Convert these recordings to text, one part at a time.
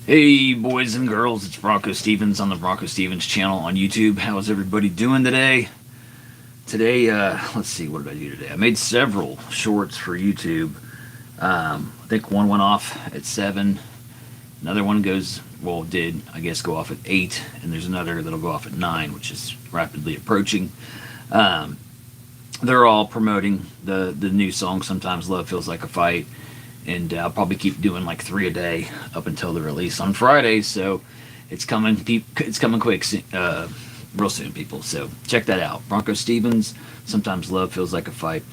Hey, boys and girls, it's BroncoStevens on the BroncoStevens channel on YouTube. How's everybody doing today? Today, let's see, what did I do today? I made several shorts for YouTube. I think one went off at 7. Another one did, I guess, go off at 8. And there's another that'll go off at 9, which is rapidly approaching. Um, they're all promoting the new song, Sometimes Love Feels Like a Fight. And I'll probably keep doing like 3 a day up until the release on Friday. So it's coming. It's coming quick, real soon, people. So check that out. BroncoStevens. Sometimes Love Feels Like a Fight.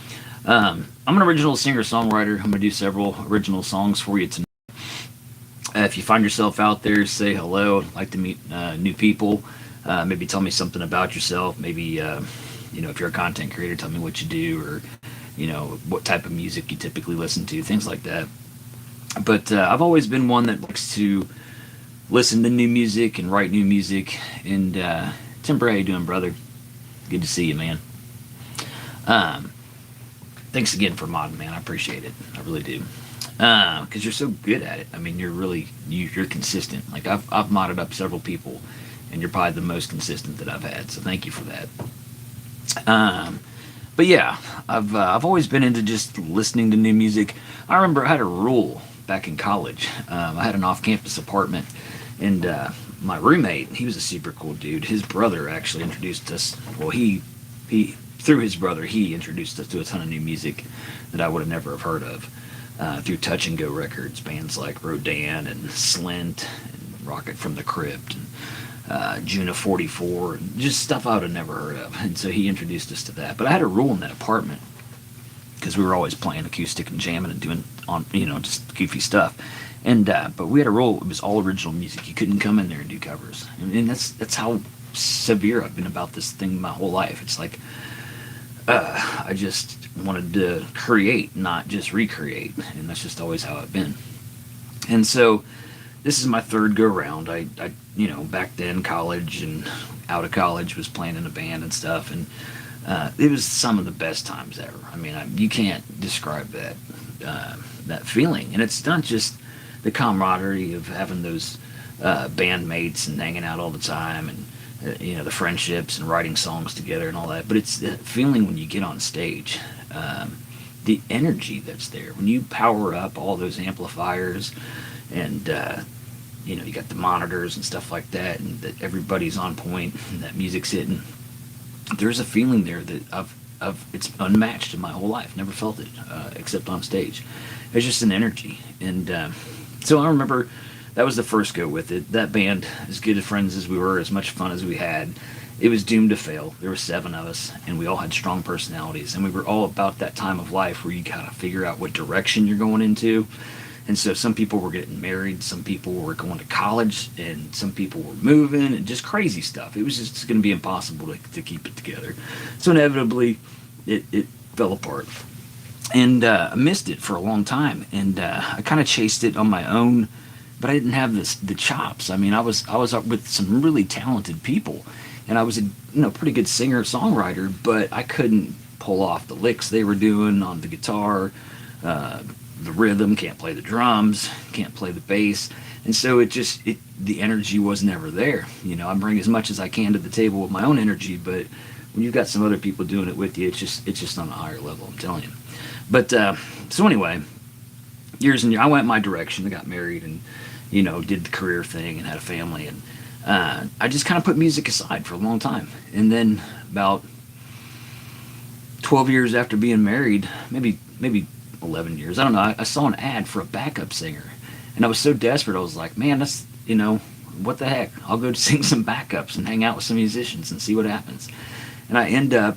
I'm an original singer-songwriter. I'm gonna do several original songs for you tonight. If you find yourself out there, say hello. I'd like to meet new people. Maybe tell me something about yourself. Maybe if you're a content creator, tell me what you do, or what type of music you typically listen to, things like that. But I've always been one that likes to listen to new music and write new music. And Timber, how you doing, brother? Good to see you, man. Um, Thanks again for modding, man. I appreciate it. I really do. Because you're so good at it. I mean, you're consistent. Like I've modded up several people, and you're probably the most consistent that I've had. So thank you for that. But yeah, I've always been into just listening to new music. I remember I had a rule back in college. I had an off-campus apartment, and my roommate, he was a super cool dude. His brother actually introduced us. Well, he through his brother, he introduced us to a ton of new music that I would have never have heard of through Touch and Go Records, bands like Rodan and Slint and Rocket from the Crypt. And June of '44, just stuff I would have never heard of. And so he introduced us to that. But I had a rule in that apartment because we were always playing acoustic and jamming and doing just goofy stuff. And but we had a rule; it was all original music. You couldn't come in there and do covers. And that's how severe I've been about this thing my whole life. It's like I just wanted to create, not just recreate, and that's just always how I've been. And so this is my third go round. I back then, college and out of college, was playing in a band and stuff, and it was some of the best times ever. I mean, you can't describe that feeling, and it's not just the camaraderie of having those bandmates and hanging out all the time, and the friendships and writing songs together and all that. But it's the feeling when you get on stage, the energy that's there when you power up all those amplifiers and you got the monitors and stuff like that, and that everybody's on point and that music's hitting. There's a feeling there that it's unmatched in my whole life. Never felt it except on stage. It's just an energy, and so I remember that was the first go with it. That band, as good of friends as we were, as much fun as we had, it was doomed to fail. There were 7 of us, and we all had strong personalities, and we were all about that time of life where you gotta figure out what direction you're going into. And so some people were getting married, some people were going to college, and some people were moving, and just crazy stuff. It was just going to be impossible to keep it together. So inevitably, it fell apart. And I missed it for a long time, and I kind of chased it on my own, but I didn't have the chops. I mean, I was up with some really talented people, and I was a pretty good singer-songwriter, but I couldn't pull off the licks they were doing on the guitar, the rhythm, can't play the drums, can't play the bass, and so the energy was never there. I bring as much as I can to the table with my own energy, but when you've got some other people doing it with you, it's just on a higher level, I'm telling you. But so anyway, years and years, I went my direction. I got married and did the career thing and had a family, and I just kind of put music aside for a long time. And then about 12 years after being married, maybe 11 years, I don't know, I saw an ad for a backup singer, and I was so desperate. I was like, man, that's what the heck, I'll go sing some backups and hang out with some musicians and see what happens. And I end up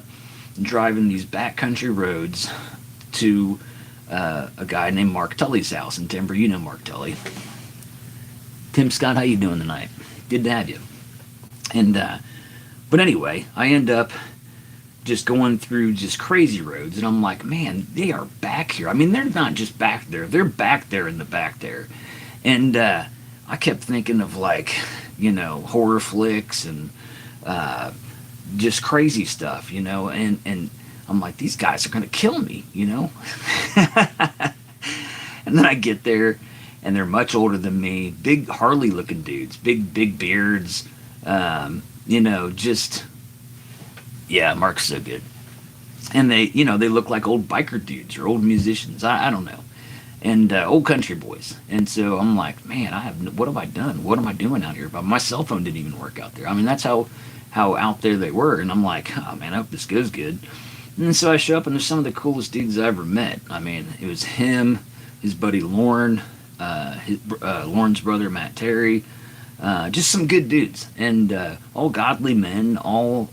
driving these backcountry roads to a guy named Mark Tully's house in Timber. You know Mark Tully. Tim Scott, how you doing tonight? Good to have you. And but anyway, I end up just going through just crazy roads, and I'm like, man, they are back here. I mean, they're not just back there, they're back there in the back there. And I kept thinking of horror flicks and just crazy stuff, and I'm like, these guys are gonna kill me. And then I get there, and they're much older than me. Big Harley looking dudes, big beards. You know, just yeah, Mark's so good. And they, you know, they look like old biker dudes or old musicians. I don't know, and old country boys. And so I'm like, man, what have I done? What am I doing out here? But my cell phone didn't even work out there. I mean, that's how out there they were. And I'm like, oh man, I hope this goes good. And so I show up, and there's some of the coolest dudes I ever met. I mean, it was him, his buddy Lauren, Lauren's brother Matt Terry, just some good dudes, and all godly men, all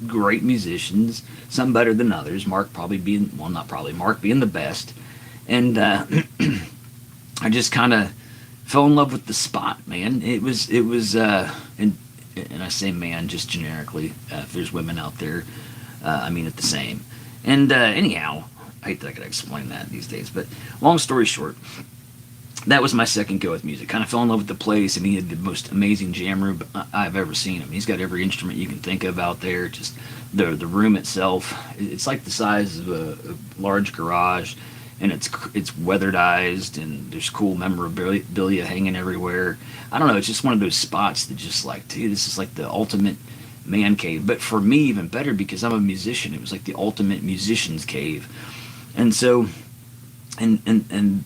great musicians, some better than others. Mark probably being, well, not probably, Mark being the best. And I just kind of fell in love with the spot, man. It was, and I say man just generically. If there's women out there, I mean it the same. And anyhow, I hate that I could explain that these days, but long story short, that was my second go with music. Kind of fell in love with the place, and he had the most amazing jam room I've ever seen him. He's got every instrument you can think of out there. Just the room itself, it's like the size of a large garage, and it's weatherized, and there's cool memorabilia hanging everywhere. I don't know, it's just one of those spots that just like, dude, this is like the ultimate man cave. But for me, even better, because I'm a musician, it was like the ultimate musician's cave. And so, and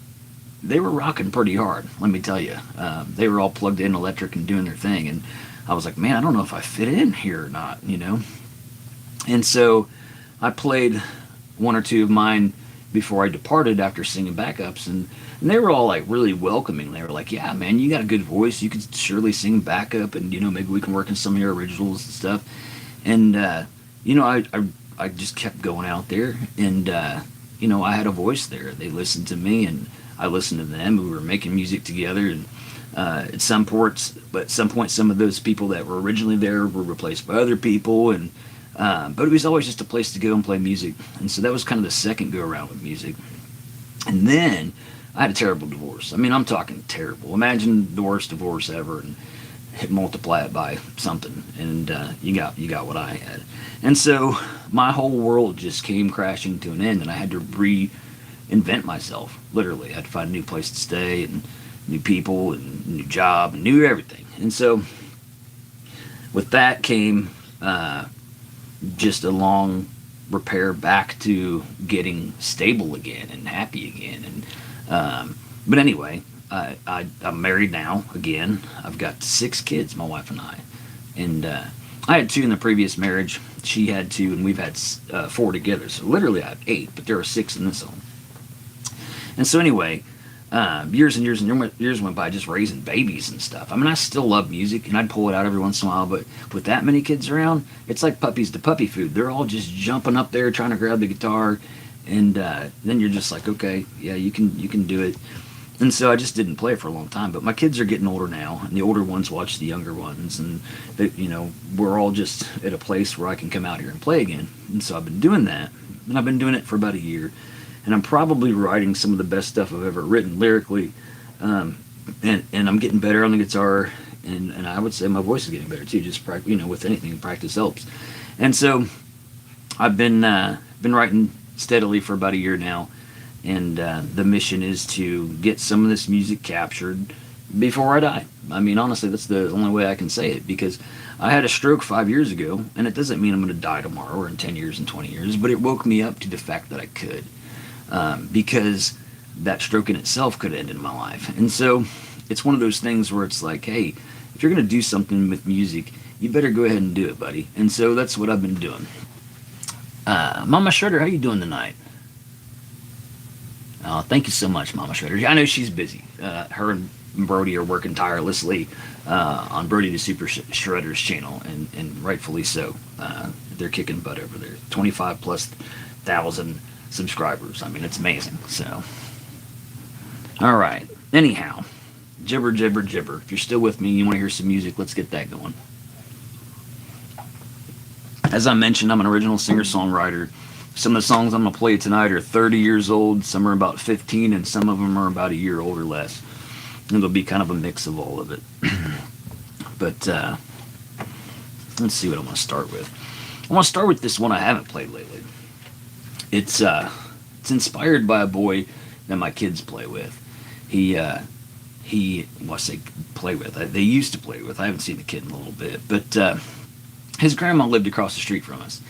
they were rocking pretty hard, let me tell you. They were all plugged in electric and doing their thing, and I was like, man, I don't know if I fit in here or not, you know. And so I played one or two of mine before I departed after singing backups, and they were all like really welcoming. They were like, yeah, man, you got a good voice, you could surely sing backup, and you know, maybe we can work on some of your originals and stuff. And you know, I just kept going out there, and you know, I had a voice there. They listened to me, and I listened to them. We were making music together, and at some point, some of those people that were originally there were replaced by other people, and but it was always just a place to go and play music. And so that was kind of the second go around with music. And then I had a terrible divorce. I mean, I'm talking terrible. Imagine the worst divorce ever, and multiply it by something, and you got what I had. And so my whole world just came crashing to an end, and I had to reinvent myself. Literally, I had to find a new place to stay, and new people, and new job, and new everything. And so with that came just a long repair back to getting stable again and happy again. And but anyway, I'm married now again. I've got 6 kids, my wife and I. And I had 2 in the previous marriage. She had 2, and we've had 4 together. So literally I have 8, but there are 6 in this home. And so anyway, years and years went by just raising babies and stuff. I mean, I still love music, and I'd pull it out every once in a while, but with that many kids around, it's like puppies to puppy food. They're all just jumping up there trying to grab the guitar, and then you're just like, okay, yeah, you can do it. And so I just didn't play for a long time. But my kids are getting older now, and the older ones watch the younger ones, and they, you know, we're all just at a place where I can come out here and play again. And so I've been doing that, and I've been doing it for about a year. And I'm probably writing some of the best stuff I've ever written lyrically, and I'm getting better on the guitar, and I would say my voice is getting better too. Just you know, with anything, practice helps. And so I've been writing steadily for about a year now, and the mission is to get some of this music captured before I die. I mean, honestly, that's the only way I can say it, because I had a stroke 5 years ago, and it doesn't mean I'm going to die tomorrow or in 10 years and 20 years, but it woke me up to the fact that I could. Because that stroke in itself could end in my life. And so it's one of those things where it's like, hey, if you're going to do something with music, you better go ahead and do it, buddy. And so that's what I've been doing. Mama Shredder, how you doing tonight? Thank you so much, Mama Shredder. I know she's busy. Her and Brody are working tirelessly on Brody the Super Shredder's channel, and rightfully so. They're kicking butt over there. 25,000+ subscribers. I mean, it's amazing. So, all right. Anyhow, jibber. If you're still with me, you want to hear some music, let's get that going. As I mentioned, I'm an original singer-songwriter. Some of the songs I'm going to play tonight are 30 years old, some are about 15, and some of them are about a year old or less. And it'll be kind of a mix of all of it. But let's see what I want to start with. I want to start with this one I haven't played lately. It's inspired by a boy that my kids play with. He well, I say play with. They used to play with. I haven't seen the kid in a little bit, but his grandma lived across the street from us,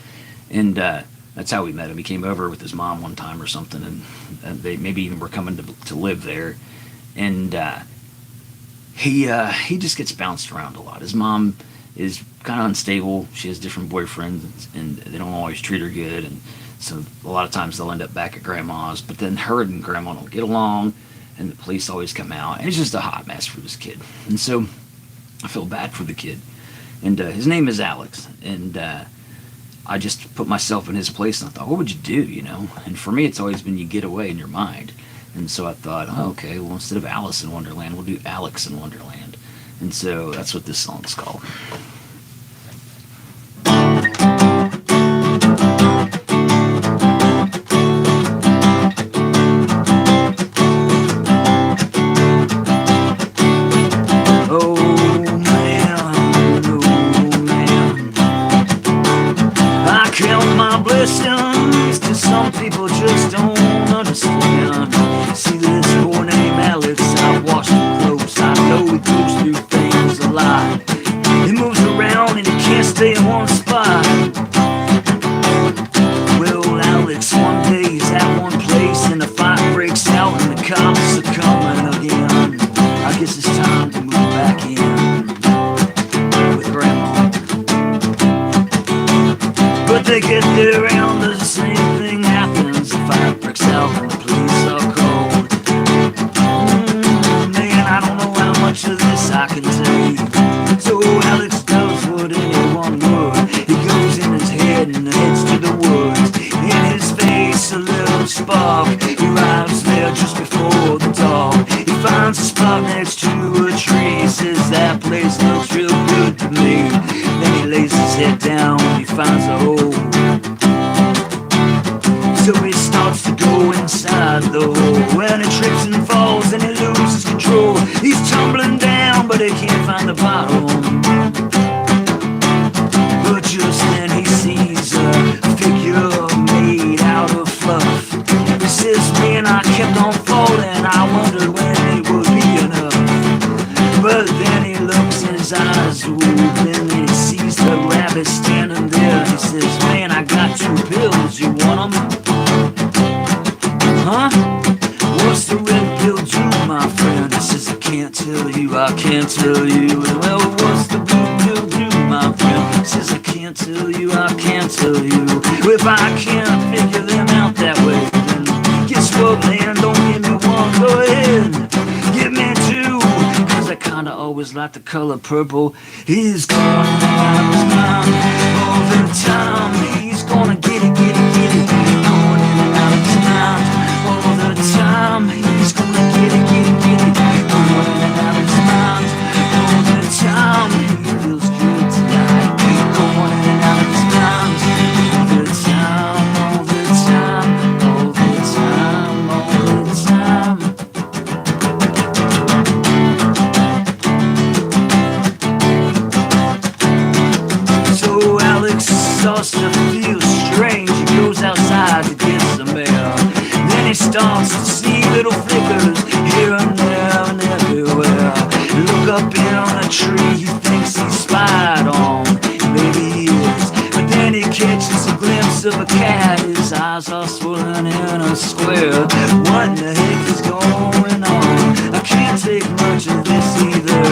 and that's how we met him. He came over with his mom one time or something, and they maybe even were coming to live there, and he just gets bounced around a lot. His mom is kind of unstable. She has different boyfriends, and they don't always treat her good, and so a lot of times they'll end up back at grandma's. But then her and grandma don't get along, and the police always come out, and it's just a hot mess for this kid. And so I feel bad for the kid. And his name is Alex, and I just put myself in his place, and I thought, what would you do, you know? And for me, it's always been you get away in your mind. And so I thought, oh, okay, well, instead of Alice in Wonderland, we'll do Alex in Wonderland. And so that's what this song's called. Some people just don't understand. See this boy named Alex, I watch him close. I know he goes through things a lot. He moves around and he can't stay in one spot. Well, Alex, one day he's at one place and a fight breaks out and the cops are coming again. I guess it's time to move back in with Grandma. But they get there and the same thing happens. The fight breaks out and the police are called. Man, I don't know how much of this I can take. So Alex does what anyone would. He goes in his head and heads to the woods. In his face a little spark. He arrives there just before the dark. He finds a spot next to a tree. He says that place looks real good to me. Then he lays his head down and he finds a hole. So he starts to go inside the hole. When he trips and falls and he loses control. He's tumbling down but he can't find the bottom. But just then he sees a figure made out of fluff. He says, man, I kept on falling. I wondered when it would be enough. But then he looks and his eyes open and he sees the rabbit standing there. He says, man, I got 2 pills, you want them? Huh? What's the red pill do, my friend? He says, I can't tell you, I can't tell you. Well, what's the blue pill do, my friend? He says, I can't tell you, I can't tell you. If I can't figure them out that way, then guess what, man? Don't give me one, go ahead, give me 2. Cause I kinda always like the color purple. He's going out of his mind all the time. He's gonna get it, get it, get it. Going in and out of his mind all the time. He's gonna get it, get it, get it. Going in and out of his mind all the time. He feels good tonight. Going in and out of his mind all the time, all the time, all the time, all the time. So Alex starts to feel strange. He goes outside to get some air. Then he starts to see little flickers here and there and everywhere. Look up in a tree, he thinks he's spied on. Maybe he is. But then he catches a glimpse of a cat. His eyes are swollen in a square. What in the heck is going on? I can't take much of this either.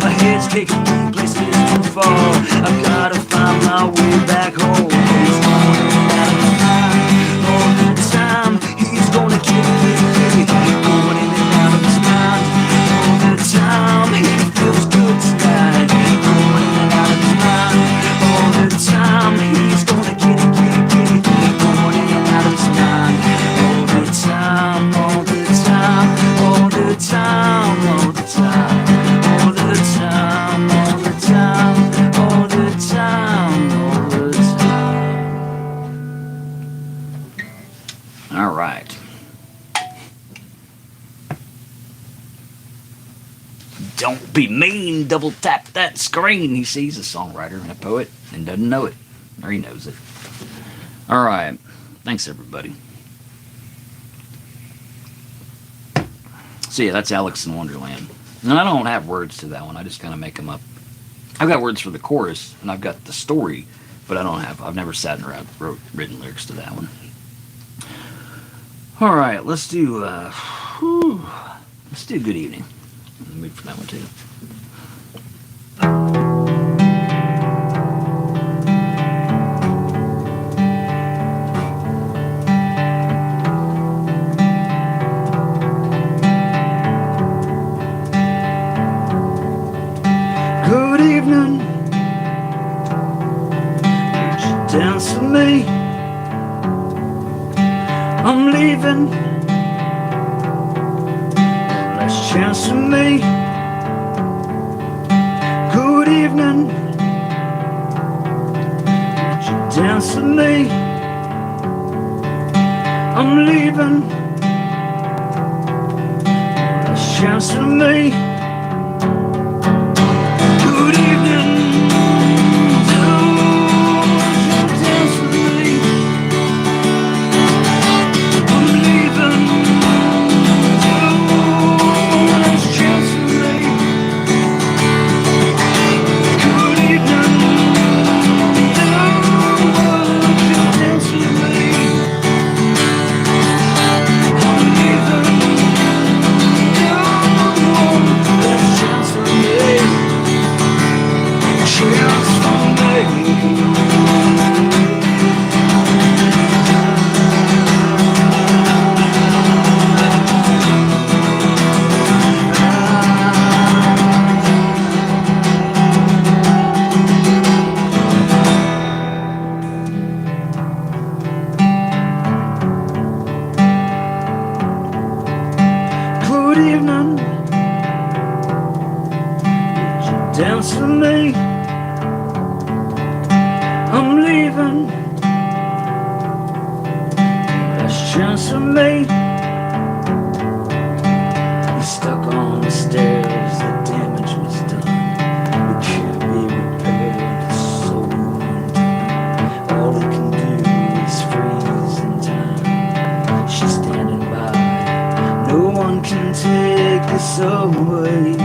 My head's taking me places too far. I've gotta find my way back home. He's going in and out of his mind all the time. He's gonna get it, going in and out of his mind all the time. He feels good tonight, going in and out of his mind all the time. He's gonna get it, going in and out of his mind all the time, all the time, all the time, all the time, all the time, all the time, all the time, all the time. All right. Don't be mean, double tap that screen. He sees a songwriter and a poet and doesn't know it. Or he knows it. All right. Thanks, everybody. So yeah, that's Alex in Wonderland. And I don't have words to that one. I just kind of make them up. I've got words for the chorus, and I've got the story, but I've never sat and written lyrics to that one. All right, let's do Good Evening. Let me for that one too. Good evening, would you dance with me? I'm leaving, last chance with me. Good evening, would you dance with me? I'm leaving, last chance with me. Good evening, don't you dance with me? I'm leaving, don't last chance with me. Good evening, don't you dance with me? I'm leaving, don't last chance with me. Chance for me. Good evening, would you dance with me? I'm leaving, last chance for me. You're stuck on the stairs, the damage was done. It can't be repaired, it's so undone. All it can do is freeze in time. She's standing by, no one can take this away.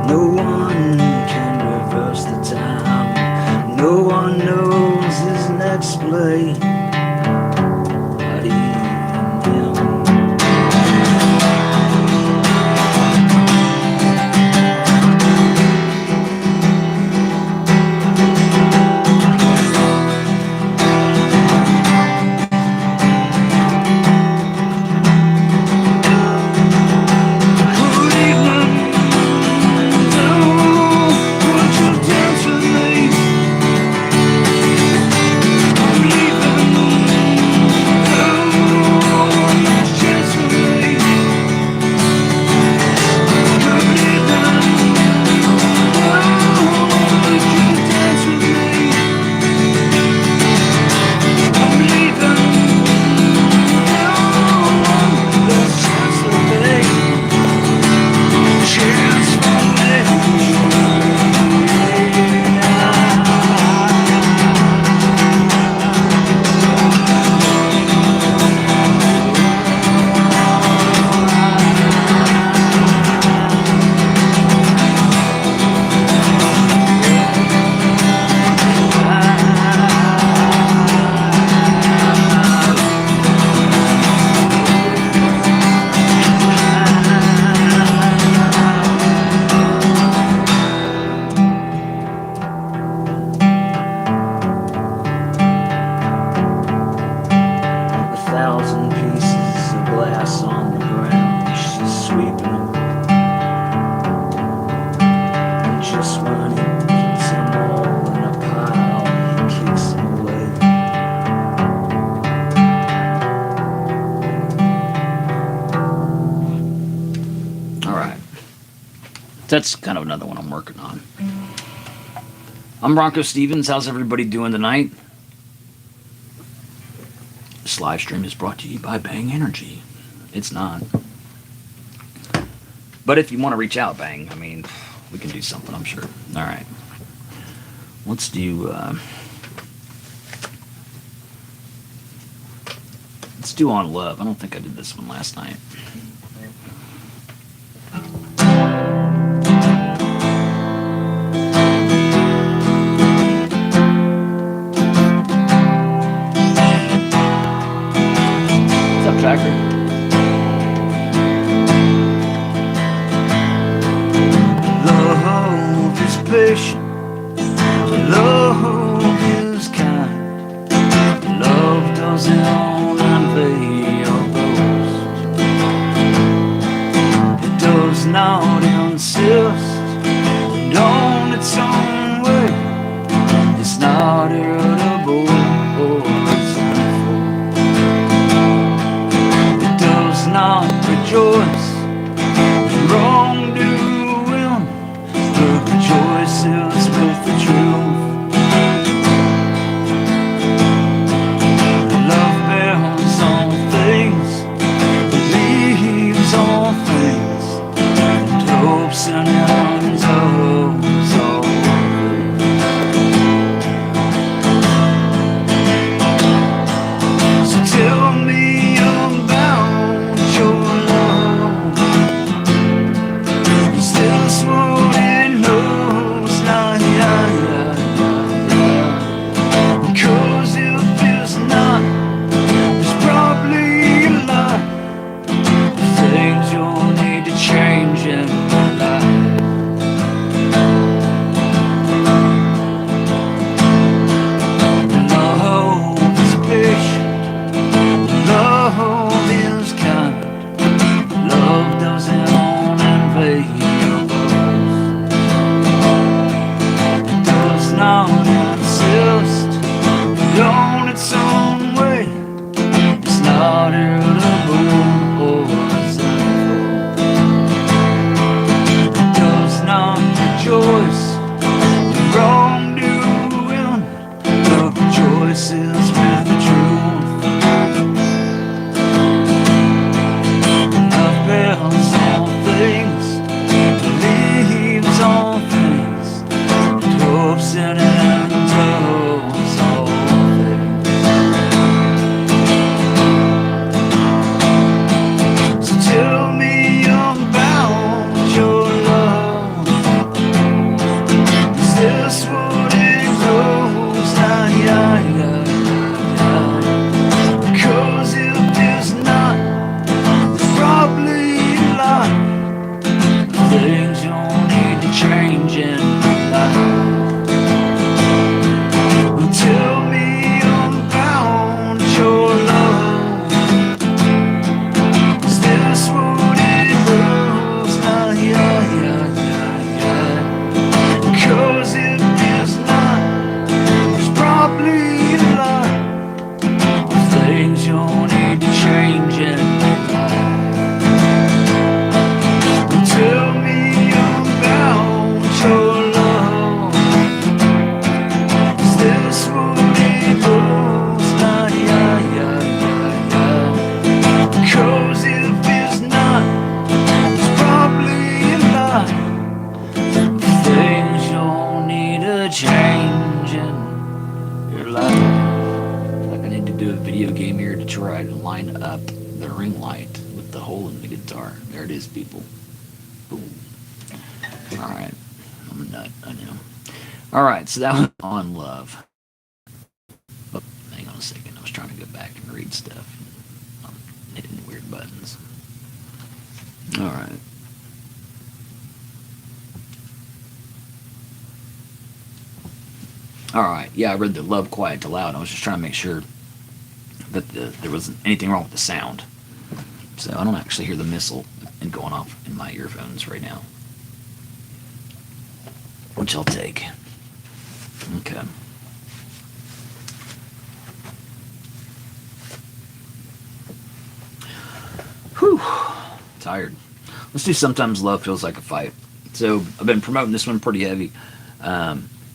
No one can reverse the time. No one knows his next play. Not even him. Good evening, would you dance with me? I'm leaving, last chance with me. Good evening, would you dance with me? I'm leaving, last chance with me. Chance for me. A thousand pieces of glass on the ground, she's sweeping them. And just when he puts them all in a pile, he kicks them away. All right. That's kind of another one I'm working on. I'm BroncoStevens. How's everybody doing tonight? This live stream is brought to you by Bang Energy. It's not. But if you want to reach out, Bang, I mean, we can do something, I'm sure. All right. Let's do On Love. I don't think I did this one last night. patient. Love is kind. Love doesn't envy your boast. It does not insist on its own way. It's not irritable or resentful. It does not rejoice in wrongdoing, but rejoices with the truth. Love bears all things, believes all things, and hopes and endures all things. So tell me about your love. Is this what it knows? Nah, yeah, yeah, yeah. Because if it's not, there's probably a lot of things you'll need to change in your life. Love is patient. Love is kind. Love doesn't envy your boast. It does not insist on its own way. It's not irritable or resentful. It does not rejoice in wrongdoing, but rejoices with the truth. Love bears all things, believes all things, and hopes and endures all things. So tell me about your love. Is this what it knows? Nah, yeah, yeah, yeah. Because if it's not, there's probably a lot of things you'll need to change in your life. Tell me about your love. Is this what it knows? Nah, yeah, yeah, yeah, yeah. Because if it's not, there's probably a lot of things you'll need to change in your life. Tell me about your love. Is this what it knows? Nah, yeah, yeah, yeah, yeah. Because if it's not, there's probably a lot of things you'll need to change in your life. Like I need to do a video game here to try to line up the ring light with the hole in the guitar. There it is, people. Boom. Alright. I'm a nut, I know. Alright, so that was on love. Oh, hang on a second. I was trying to go back and read stuff. I'm hitting weird buttons. Alright. Alright, yeah, I read the Love Quiet to Loud. I was just trying to make sure that there wasn't anything wrong with the sound. So I don't actually hear the missile going off in my earphones right now. Which I'll take. Okay. Whew. Tired. Let's do Sometimes Love Feels Like a Fight. So I've been promoting this one pretty heavy.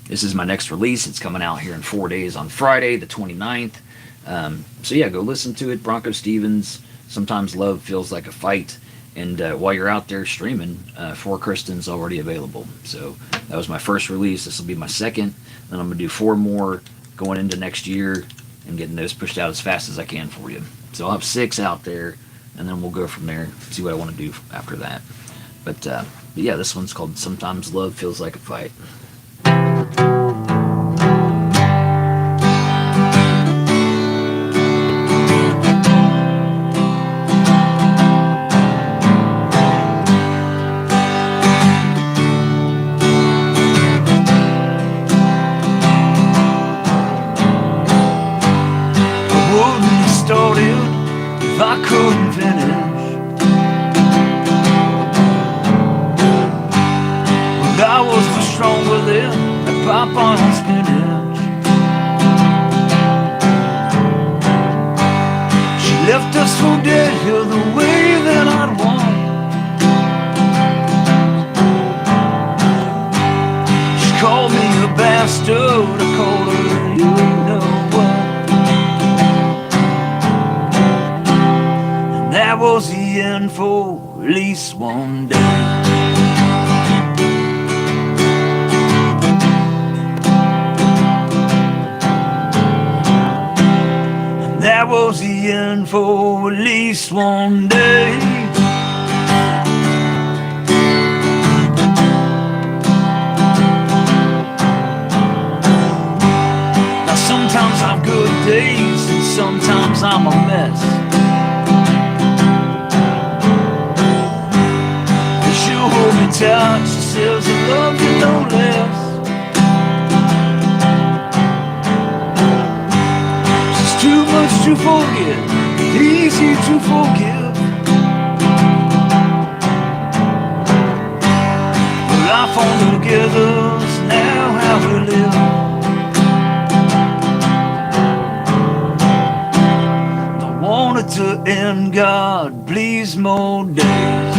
This is my next release. It's coming out here in 4 days on Friday, the 29th. So yeah, go listen to it. BroncoStevens, Sometimes Love Feels Like a Fight. And while you're out there streaming, For Kristen's already available. So that was my first release. This will be my second. Then I'm going to do 4 more going into next year and getting those pushed out as fast as I can for you. So I'll have 6 out there, and then we'll go from there, see what I want to do after that. But yeah, this one's called Sometimes Love Feels Like a Fight. on spinach. She left us for dead here the way that I'd want. She called me a bastard, I called her, you know what. And that was the end for at least one day. That was the end for at least one day. Now sometimes I'm good days and sometimes I'm a mess. But she'll hold me tight, she says I love you no less. Too much to forget, easy to forgive. But life on together's now how we live. I wanted to end, God, please, more days.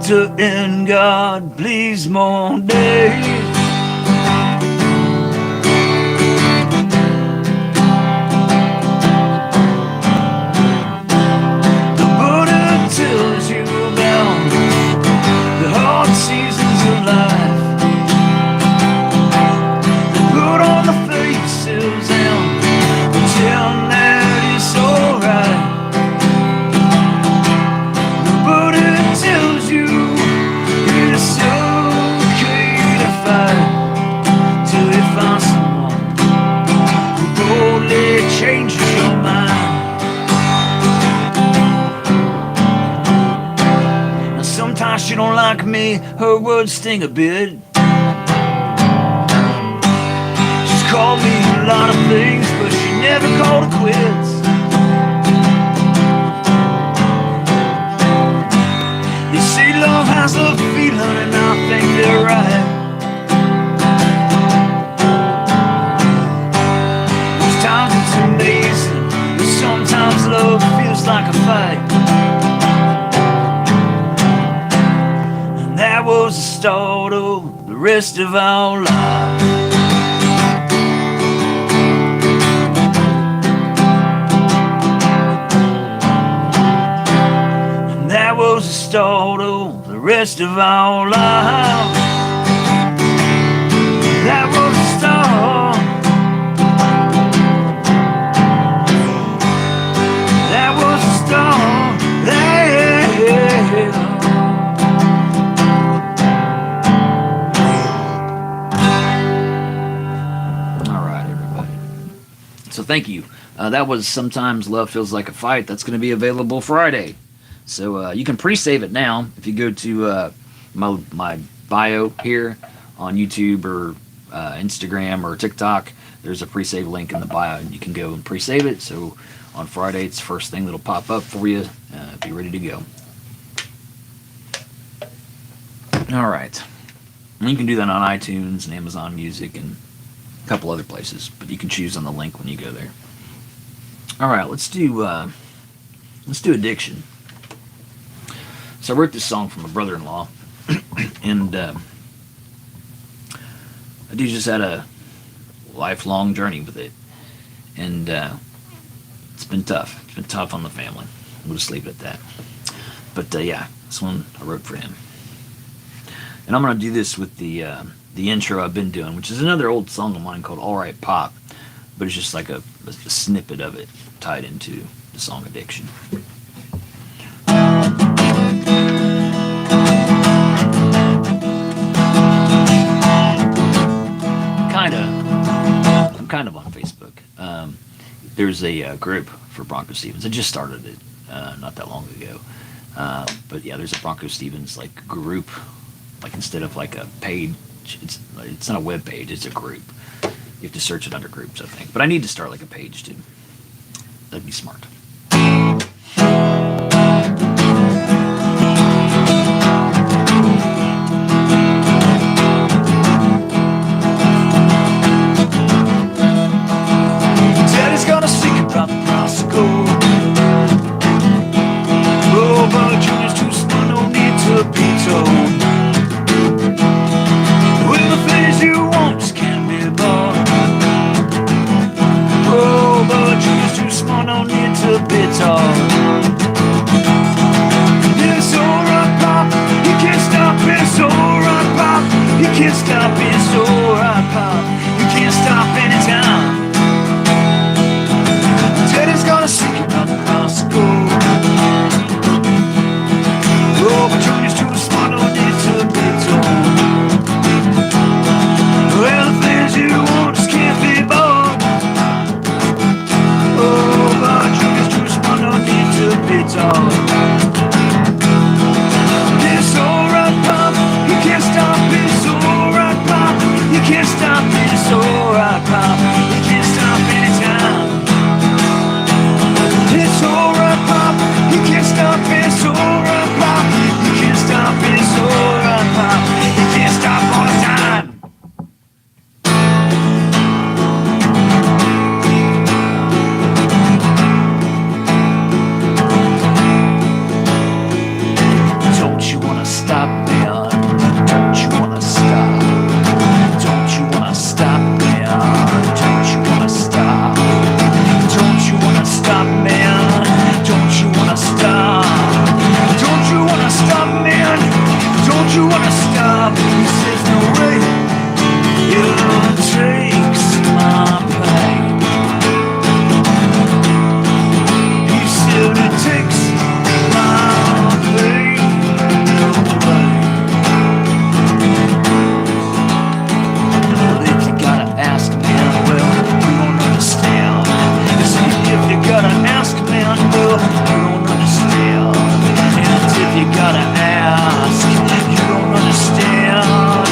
To end, God, please, more days. The Buddha tells you about the hard seasons of life. They put on the faces and pretend that it's alright. The Buddha tells you it's okay to fight till you find someone who boldly changes your mind. And sometimes she don't like me, her words sting a bit. She's called me a lot of things, but she never called it quits. They say love has a feeling, and I think they're right. Most times it's amazing, but sometimes love feels like a fight. And that was the start of the rest of our lives. That was the start of the rest of our lives. That was the start. That was the start. All right, everybody. So thank you. That was Sometimes Love Feels Like a Fight. That's going to be available Friday. So you can pre-save it now if you go to my bio here on YouTube or Instagram or TikTok. There's a pre-save link in the bio, and you can go and pre-save it. So on Friday, it's the first thing that'll pop up for you. Be ready to go. All right. And you can do that on iTunes and Amazon Music and a couple other places, but you can choose on the link when you go there. All right, let's do Addiction. So I wrote this song for my brother-in-law, and I just had a lifelong journey with it, and it's been tough. It's been tough on the family. We'll just leave it at that. But yeah, this one I wrote for him, and I'm gonna do this with the intro I've been doing, which is another old song of mine called "All Right Pop," but it's just like a snippet of it tied into the song "Addiction." I'm kind of on Facebook. There's a group for BroncoStevens. I just started it not that long ago. But yeah, there's a BroncoStevens like group. Like instead of like a page, it's not a web page. It's a group. You have to search it under groups, I think. But I need to start like a page too. That'd be smart. guitar. It's alright, Pop, you can't stop it. It's alright, Pop, you can't stop it. It's alright, Pop, you can't stop anytime. Teddy's gonna sing it on the bicycle. Oh, but Junior's too smart, no need to be told. Well, the things you want just can't be bought. Oh, but Junior's too smart, no need to be told. It's alright, Pop, you can't stop it. It's alright, Pop, you can't stop it. It's alright, Pop, you can't stop anytime. It's alright, Pop, you can't stop it. It's alright, Pop, you can't stop it. It's alright, Pop, you can't stop all the time. Don't you wanna stop, man? Don't you wanna stop? Don't you wanna stop, man? Don't you wanna stop? Don't you wanna stop, man? Don't you wanna stop? Don't you wanna stop, man? Don't you wanna stop? He says no way. It takes my pain. He said it takes my pain away. Well, if you gotta ask, man, well, you don't understand. You see, if you gotta ask, man, well, you don't understand. And if you gotta ask, you don't understand.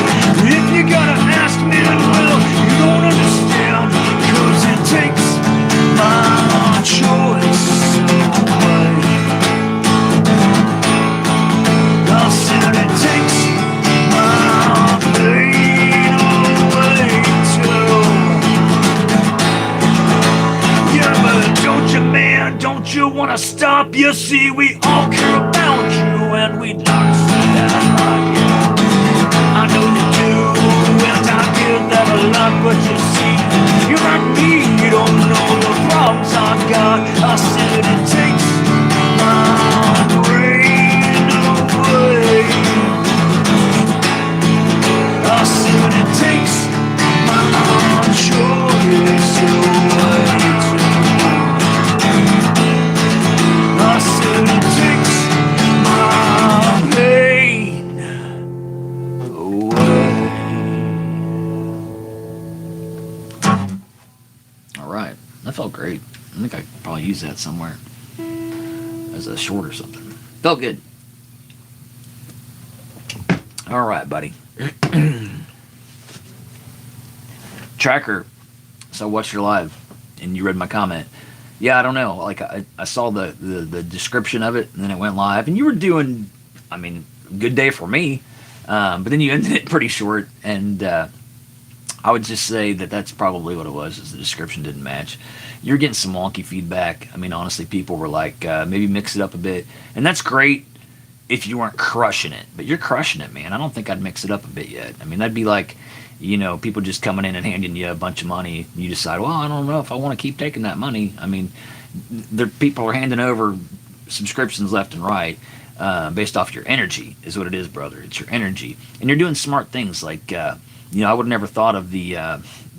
If you gotta ask, man, well, you don't understand. 'Cause it takes my choice away. I said it takes my pain away too. Yeah, but don't you, man, don't you wanna stop? You see, we all care about you and we'd like to see that right, yeah. I know you do, and I hear that a lot, but you see, you're like me, you don't know the problems I've got. I said it takes my brain away. I said it takes my choice away too. I said it takes my pain away. All right, that felt great. I think I could probably use that somewhere as a short or something. Felt good. All right, buddy. Tracker. So I watched your live, and you read my comment. Yeah, I don't know. Like I saw the description of it, and then it went live, and you were doing, I mean, good day for me. But then you ended it pretty short, and I would just say that that's probably what it was. Is the description didn't match. You're getting some wonky feedback. I mean, honestly, people were like, maybe mix it up a bit, and that's great if you weren't crushing it. But you're crushing it, man. I don't think I'd mix it up a bit yet. I mean, that'd be like, you know, people just coming in and handing you a bunch of money. You decide, well, I don't know if I want to keep taking that money. I mean, people are handing over subscriptions left and right based off your energy, is what it is, brother. It's your energy. And you're doing smart things like, you know, I would have never thought of the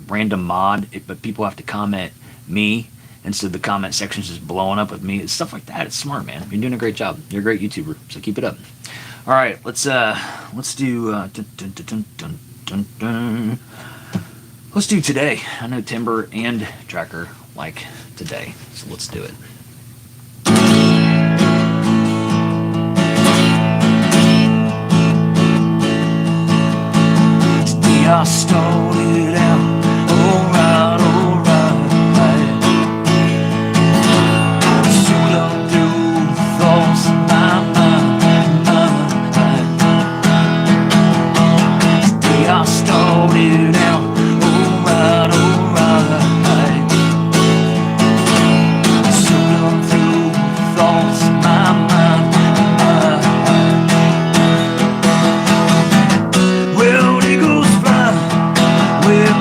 random mod, but people have to comment me, and so the comment section's just blowing up with me. It's stuff like that. It's smart, man. You're doing a great job. You're a great YouTuber, so keep it up. All right, let's do let's do today. I know Timber and Tracker like today, so let's do it. Today I started out alright, alright. Soon through thoughts in my mind. Today I started out alright, alright. Soon through thoughts in my mind. Well, eagles fly where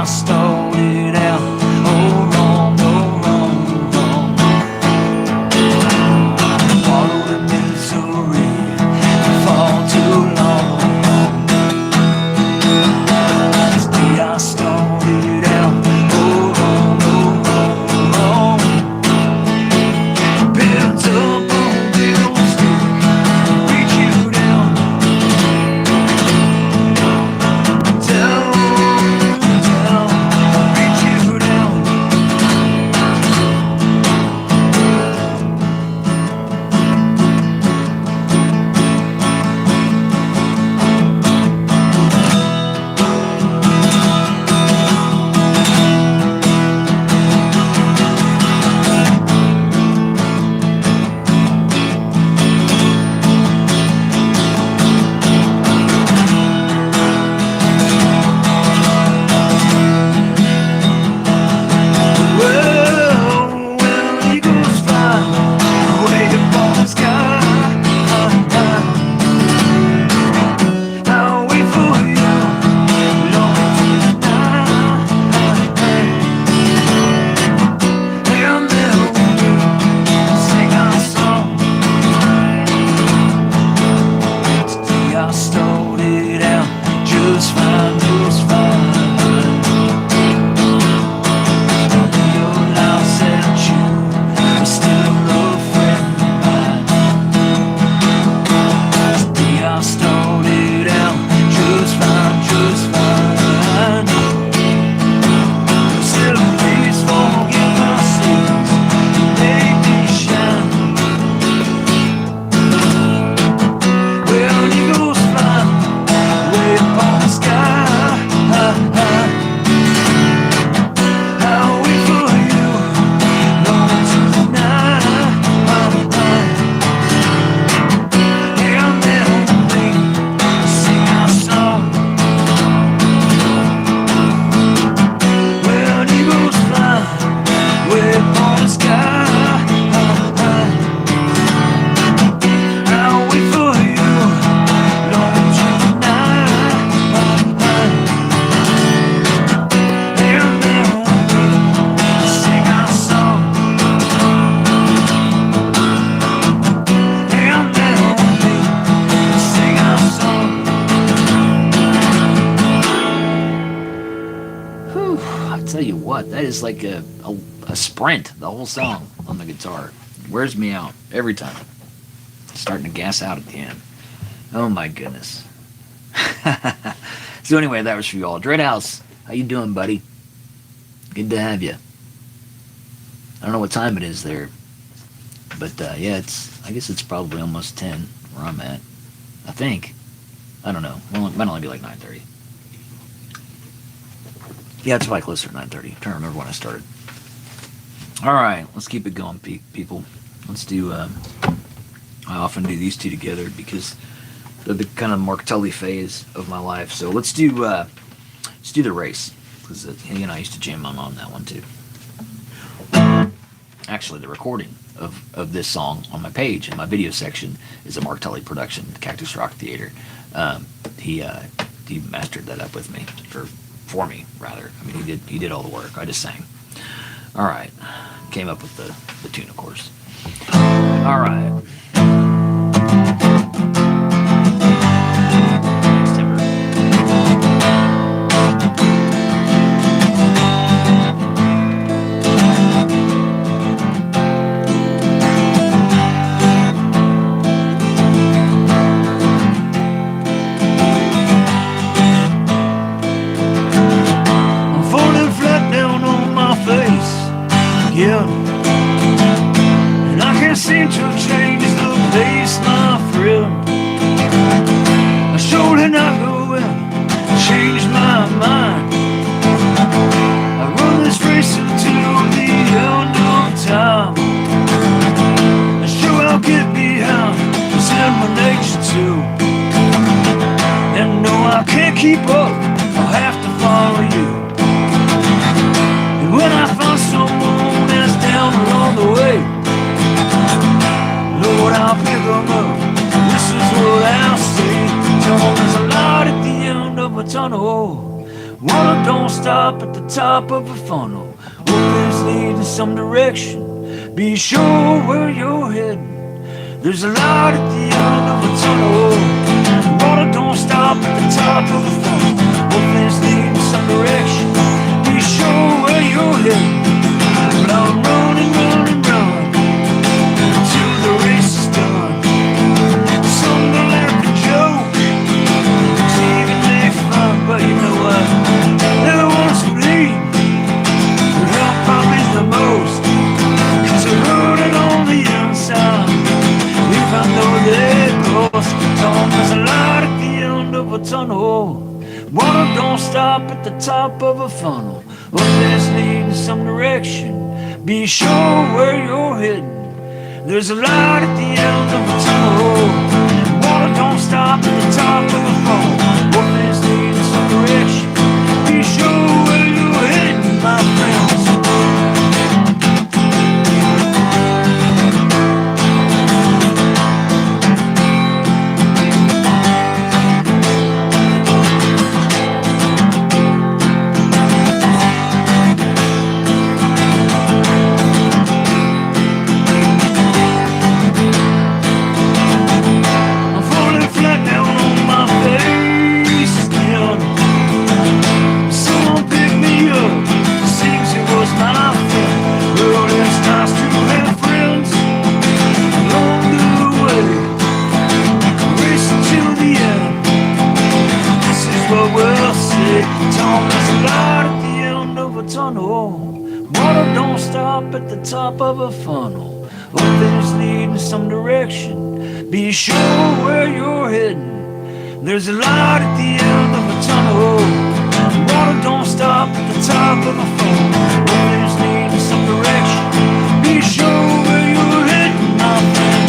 stalled it out. Oh, wrong, wrong. Followed in misery, fall too long. Today I stalled it out. Oh, wrong. Built up on bills to reach you down. Tell, reach you down. Well, eagles fly way up on the sky. I'll wait for you long tonight. And then we'll sing our song. Today I stalled it out just fine, just fine. Tell you what, that is like a sprint, the whole song on the guitar. Wears me out every time. Starting to gas out at the end. Oh my goodness. So anyway, that was for you all. Dreadhouse, how you doing, buddy? Good to have you. I don't know what time it is there, but yeah, I guess it's probably almost 10 where I'm at. I think. I don't know. Well, it might only be like 9:30. Yeah, it's probably closer to 9:30. I'm trying to remember when I started. All right, let's keep it going, people. Let's do. I often do these two together because they're the kind of Mark Tully phase of my life. So let's do the race because he and I used to jam on that one too. Actually, the recording of this song on my page in my video section is a Mark Tully production, Cactus Rock Theater. He mastered that up with me for me rather. I mean, he did all the work. I just sang. All right, came up with the tune, of course. All right. Yeah, and I can't seem to change Water don't stop at the top of a funnel. Always lead in some direction. Be sure where you're heading. There's a light at the end of a tunnel. Water don't stop at the top of a funnel. Always lead in some direction. Be sure where you're heading. Well, I'm running, running, running till the race is done. Some don't like a joke, it's even make fun, but you know what? Never wants to bleed. The help probably the most, 'cause they're hurting on the inside. If I know they're close, there's a light at the end of a tunnel. Water don't stop at the top of a funnel. Always lead in some direction. Be sure where you're heading. There's a light at the end of a tunnel. Water don't stop at the top of a funnel. Always lead in some direction. Be sure where you're heading, my friends. Water don't stop at the top of a funnel. Always lead in some direction. Be sure where you're heading. There's a light at the end of a tunnel. Water don't stop at the top of a funnel. Always lead in some direction. Be sure where you're heading, my friends.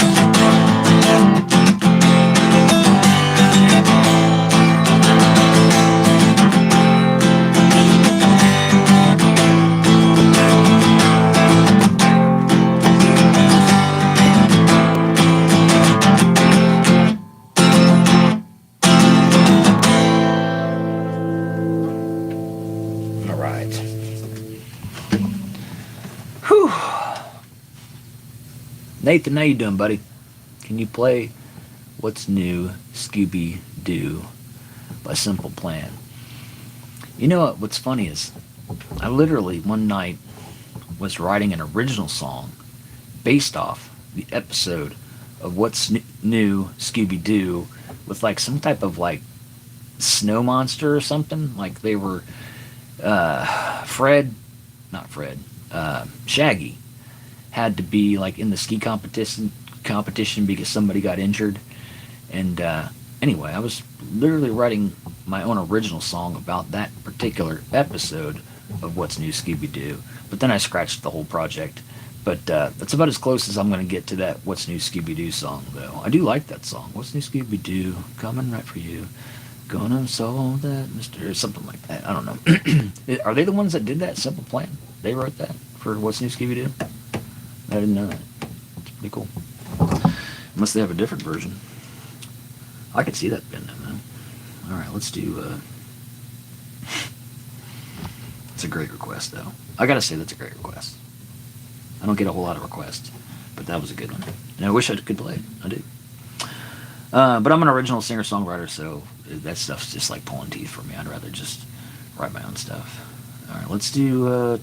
Nathan, how you doing, buddy? Can you play What's New, Scooby-Doo by Simple Plan? You know what's funny is I literally one night was writing an original song based off the episode of What's New, Scooby-Doo with like some type of like snow monster or something. Like they were Shaggy had to be like in the ski competition because somebody got injured. And anyway, I was literally writing my own original song about that particular episode of What's New Scooby-Doo. But then I scratched the whole project. But that's about as close as I'm going to get to that What's New Scooby-Doo song, though. I do like that song. What's New Scooby-Doo? Coming right for you. Gonna solve that mystery. Or something like that. I don't know. Are they the ones that did that? Simple Plan? They wrote that for What's New Scooby-Doo? I didn't know that. It's pretty cool. Unless they have a different version. I could see that been, man. Alright, let's do... It's a great request, though. I gotta say, that's a great request. I don't get a whole lot of requests, but that was a good one. And I wish I could play it. I do. But I'm an original singer-songwriter, so that stuff's just like pulling teeth for me. I'd rather just write my own stuff. Alright, let's do...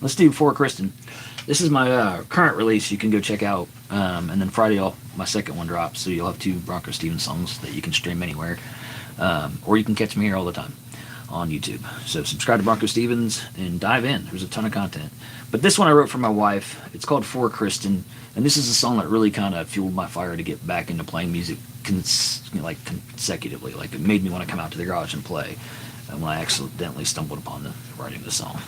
Let's do For Kristen. This is my current release you can go check out. And then Friday, my second one drops, so you'll have 2 BroncoStevens songs that you can stream anywhere. Or you can catch me here all the time on YouTube. So subscribe to BroncoStevens and dive in. There's a ton of content. But this one I wrote for my wife. It's called For Kristen. And this is a song that really kind of fueled my fire to get back into playing music consecutively. Like it made me want to come out to the garage and play. And when I accidentally stumbled upon the writing of the song.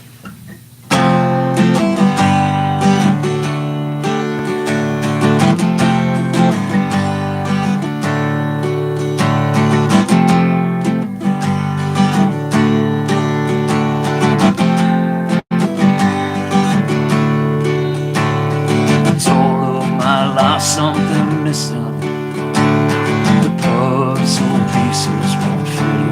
Something missing. The pub's old pieces won't fit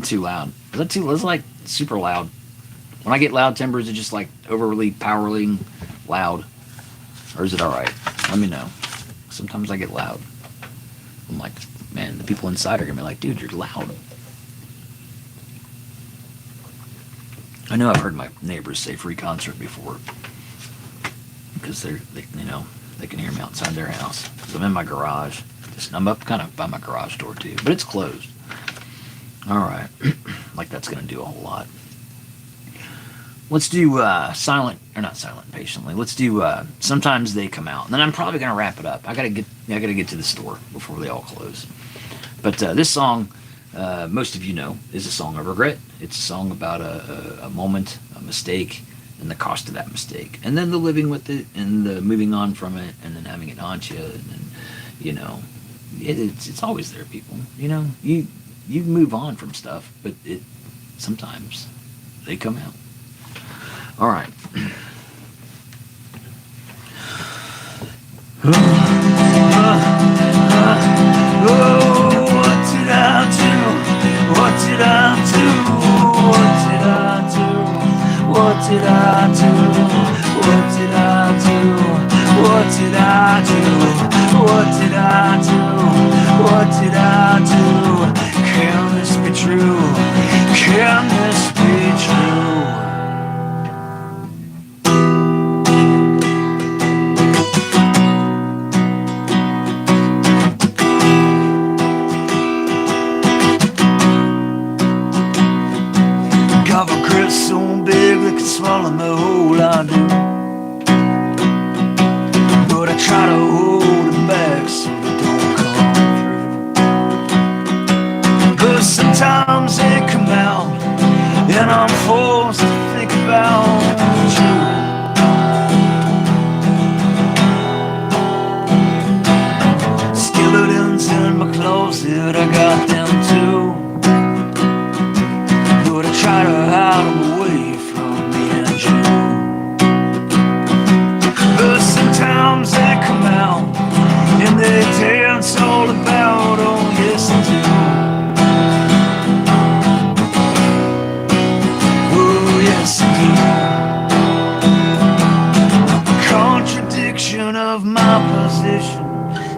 too loud? Is that too? It's like super loud. When I get loud timbers, it's just like overly powerly loud. Or is it all right? Let me know. Sometimes I get loud. I'm like, man, the people inside are gonna be like, dude, you're loud. I know I've heard my neighbors say free concert before because they can hear me outside their house. 'Cause I'm in my garage. I'm up kind of by my garage door too, but it's closed. All right, like that's gonna do a whole lot. Let's do silent or not silent patiently. Let's do sometimes they come out, and then I'm probably gonna wrap it up. I gotta get to the store before they all close. But this song, most of you know, is a song of regret. It's a song about a moment, a mistake, and the cost of that mistake, and then the living with it, and the moving on from it, and then having it haunt you, and then, it's always there, people. You move on from stuff, but sometimes they come out. All right. What did I do? What did I do? What did I do? What did I do? What did I do? What did I do? What did I do? What did I do? Can this be true? Can this be true? Got my grip so big it can swallow the whole I do. But I try to hold it back so they don't come through. But sometimes they come out, and I'm forced to think about you. Skeletons in my closet, I got them too. But I try to hide them away from me and you. But sometimes they come out, and they dance all about, oh yes they do. Oh yes they do. Contradiction of my position,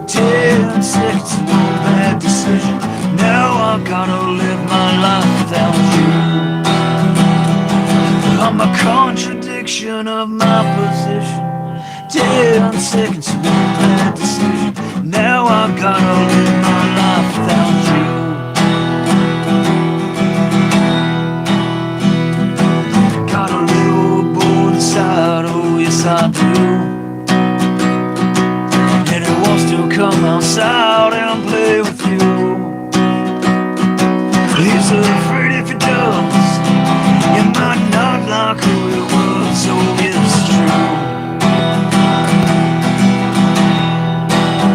10 seconds to one bad decision. Now I gotta live my life without you. I'm a contradiction of my position, 10 seconds to one bad decision. Now I gotta live my life without you. Got a little boy inside, oh yes I do. And it wants to come outside and play with you. He's afraid if he does, you might not like who it was, so it's true.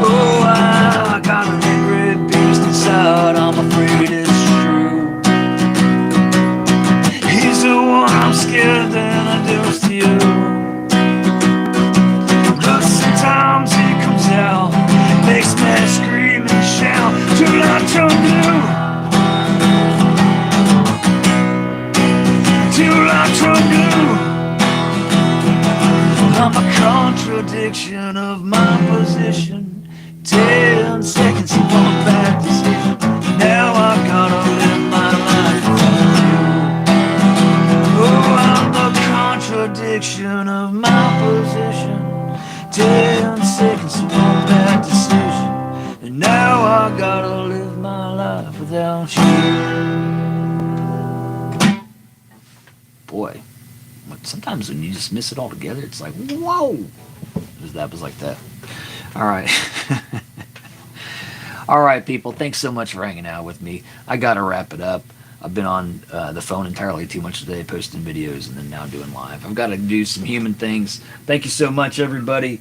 Oh, I got an angry beast inside, I'm afraid it's true. He's the one I'm scared than I do to you. But sometimes he comes out, makes me scream and shout till I turn blue. Till I turn blue. I'm a contradiction of my position, 10 seconds to one bad decision. Now I gotta live my life without you. Oh, I'm a contradiction of my position, 10 seconds to one bad decision. And now I gotta live my life without you. Boy, sometimes when you just miss it all together, it's like, whoa. That was like that. All right. All right, people. Thanks so much for hanging out with me. I got to wrap it up. I've been on the phone entirely too much today, posting videos and then now doing live. I've got to do some human things. Thank you so much, everybody.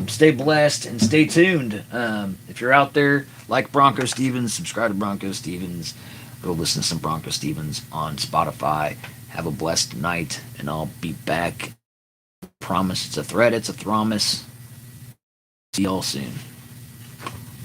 Stay blessed and stay tuned. If you're out there, like BroncoStevens, subscribe to BroncoStevens. Go listen to some BroncoStevens on Spotify. Have a blessed night, and I'll be back. Promise, it's a threat, it's a promise. See y'all soon.